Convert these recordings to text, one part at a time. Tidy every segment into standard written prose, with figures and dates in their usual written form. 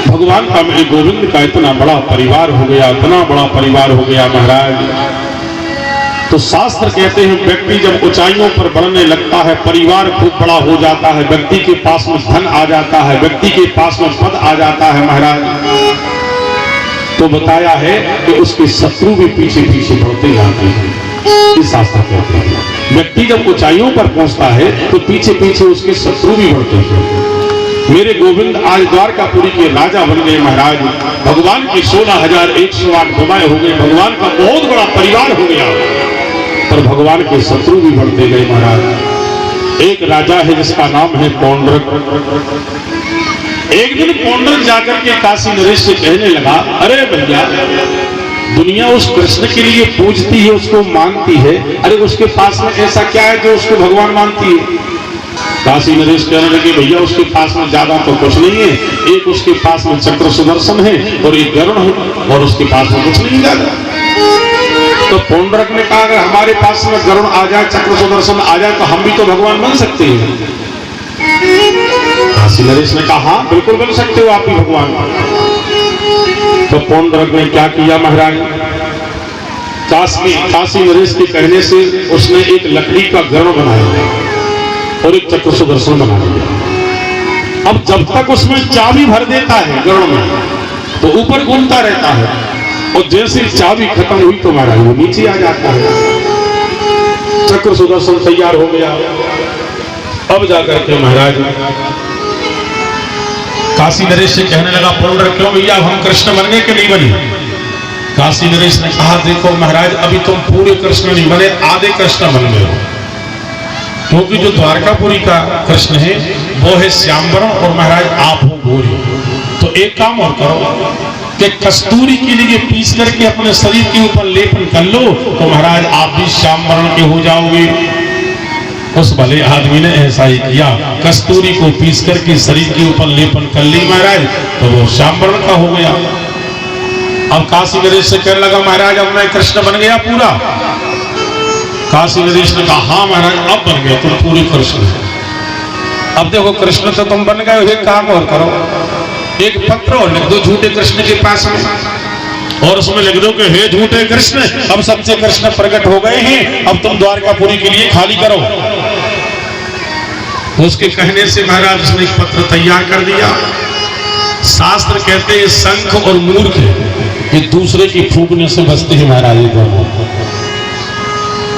भगवान का मेरे गोविंद का इतना बड़ा परिवार हो गया, इतना बड़ा परिवार हो गया महाराज। तो शास्त्र कहते हैं व्यक्ति जब ऊंचाइयों पर बढ़ने लगता है, परिवार खूब बड़ा हो जाता है, व्यक्ति के पास में धन आ जाता है, व्यक्ति के पास में पद आ जाता है महाराज, तो बताया है कि उसके शत्रु भी पीछे पीछे बढ़ते जाते हैं। इस शास्त्र कहते हैं व्यक्ति जब ऊंचाइयों पर पहुंचता है तो पीछे पीछे उसके शत्रु भी बढ़ते हैं। मेरे गोविंद आज द्वारकापुरी के राजा बन गए महाराज। भगवान की 16,108 भुजाएं हो गई, भगवान का बहुत बड़ा परिवार हो गया, पर भगवान के शत्रु भी बढ़ते गए महाराज। एक राजा है जिसका नाम है पौंड्रक। एक दिन पौंड्रक जाकर के काशी नरेश से कहने लगा, अरे भैया दुनिया उस कृष्ण के लिए पूजती है, उसको मानती है, अरे उसके पास में ऐसा क्या है जो उसको भगवान मानती है? काशी नरेश कहने लगे, भैया उसके पास में ज्यादा तो कुछ नहीं है, एक उसके पास में चक्र सुदर्शन है और एक गरुड़ है, और उसके पास में कुछ नहीं ज्यादा। तो पौंड्रक ने कहा, अगर हमारे पास में गरुड़ आ जाए, चक्र सुदर्शन आ जाए, तो हम भी तो भगवान बन सकते हैं। काशी नरेश ने कहा, हाँ बिल्कुल बन सकते हो आप भी भगवान। तो पौंड्रक ने क्या किया महाराज, काशी नरेश के कहने से उसने एक लकड़ी का गरुड़ बनाया और एक चक्र सुदर्शन बना दिया। अब जब तक उसमें चाबी भर देता है गरुड़ में, तो ऊपर घूमता रहता है, और जैसे चाबी खत्म हुई तो महाराज वो नीचे आ जाता है। चक्र सुदर्शन तैयार हो गया। अब जाकर के महाराज काशी नरेश से कहने लगा, पौंड्रक क्यों भैया हम कृष्ण बन गए कि नहीं बने? काशी नरेश ने कहा, देखो महाराज अभी तुम पूरे कृष्ण नहीं बने, आधे कृष्ण बन गए हो, क्योंकि जो द्वारकापुरी का कृष्ण है वो है श्यामवर्ण और महाराज आप हो गोरी। तो एक काम और करो कि कस्तूरी के लिए पीस करके अपने शरीर के ऊपर लेपन कर लो, तो महाराज आप भी श्यामवर्ण के हो जाओगे। उस भले आदमी ने ऐसा ही किया, कस्तूरी को पीस करके शरीर के ऊपर लेपन कर ली महाराज, तो वो श्यामवर्ण का हो गया। अब काशी नरेश से कहने लगा, महाराज अब मैं कृष्ण बन गया पूरा? काशी नरेश ने कहा, हाँ महाराज अब बन गए तुम पूरे कृष्ण। अब देखो कृष्ण तो तुम बन गए, एक काम और करो, एक पत्र और लिख दो झूठे कृष्ण के पास में, और उसमें लिख दो कि हे झूठे कृष्ण, अब सच्चे कृष्ण प्रकट हो गए हैं, अब तुम द्वारकापुरी के लिए खाली करो। उसके कहने से महाराज उसने एक पत्र तैयार कर दिया। शास्त्र कहते हैं शंख और मूर्ख ये दूसरे की फूंकने से बचते हैं महाराज।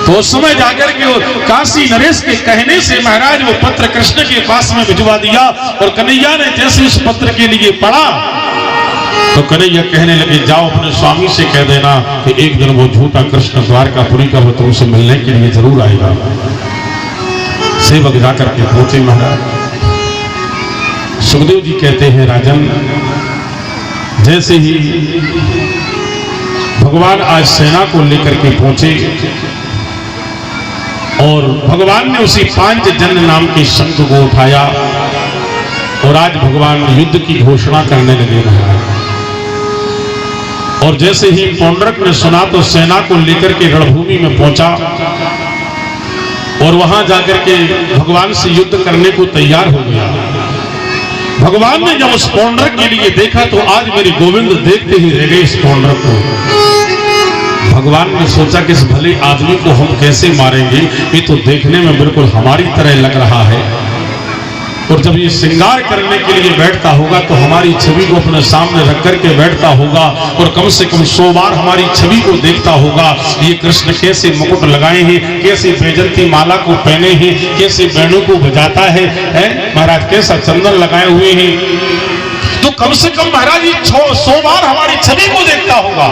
तो उस समय जाकर के काशी नरेश के कहने से महाराज वो पत्र कृष्ण के पास में भिजवा दिया, और कन्हैया ने जैसे उस पत्र के लिए पढ़ा तो कन्हैया कहने लगे, जाओ अपने स्वामी से कह देना कि एक दिन वो झूठा कृष्ण द्वारकापुरी का वो तुमसे मिलने के लिए जरूर आएगा। सेवक जाकर के पहुंचे महाराज। सुखदेव जी कहते हैं, राजन जैसे ही भगवान आज सेना को लेकर के पहुंचे और भगवान ने उसी पांचजन्य नाम के शंख को उठाया और आज भगवान युद्ध की घोषणा करने लगे महाराज। और जैसे ही पौंड्रक ने सुना तो सेना को लेकर के रणभूमि में पहुंचा और वहां जाकर के भगवान से युद्ध करने को तैयार हो गया। भगवान ने जब उस पौंड्रक के लिए देखा तो आज मेरे गोविंद देखते ही रह गए इस पौंड्रक को। भगवान ने सोचा कि इस भले आदमी को हम कैसे मारेंगे, ये तो देखने में बिल्कुल हमारी तरह लग रहा है, और जब ये श्रृंगार करने के लिए बैठता होगा तो हमारी छवि को अपने सामने रख करके बैठता होगा, और कम से कम 100 बार हमारी छवि को देखता होगा। ये कृष्ण कैसे मुकुट लगाए हैं, कैसे वैजयंती माला को पहने हैं, कैसे वेणु को बजाता है महाराज, कैसा चंदन लगाए हुए हैं, तो कम से कम महाराज ये 100 बार हमारी छवि को देखता होगा।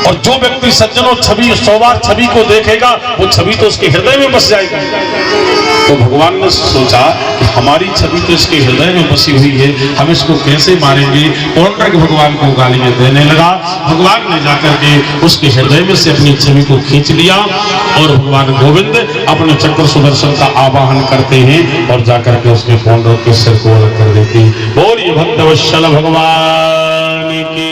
और जो व्यक्ति सज्जनों 100 बार छवि को देखेगा वो छवि तो उसके हृदय में बस जाएगी। तो भगवान ने सोचा कि हमारी छवि तो इसके हृदय में बसी हुई है, हम इसको कैसे मारेंगे। पौंड्रक भगवान को गालियां देने लगा। भगवान ने जाकर के उसके हृदय में से अपनी छवि को खींच लिया और भगवान गोविंद अपने चक्र सुदर्शन का आवाहन करते हैं और जाकर के उसके पौंड्रक के सिर को अलग कर देते हैं। बोलिए भक्तवत्सल भगवान की।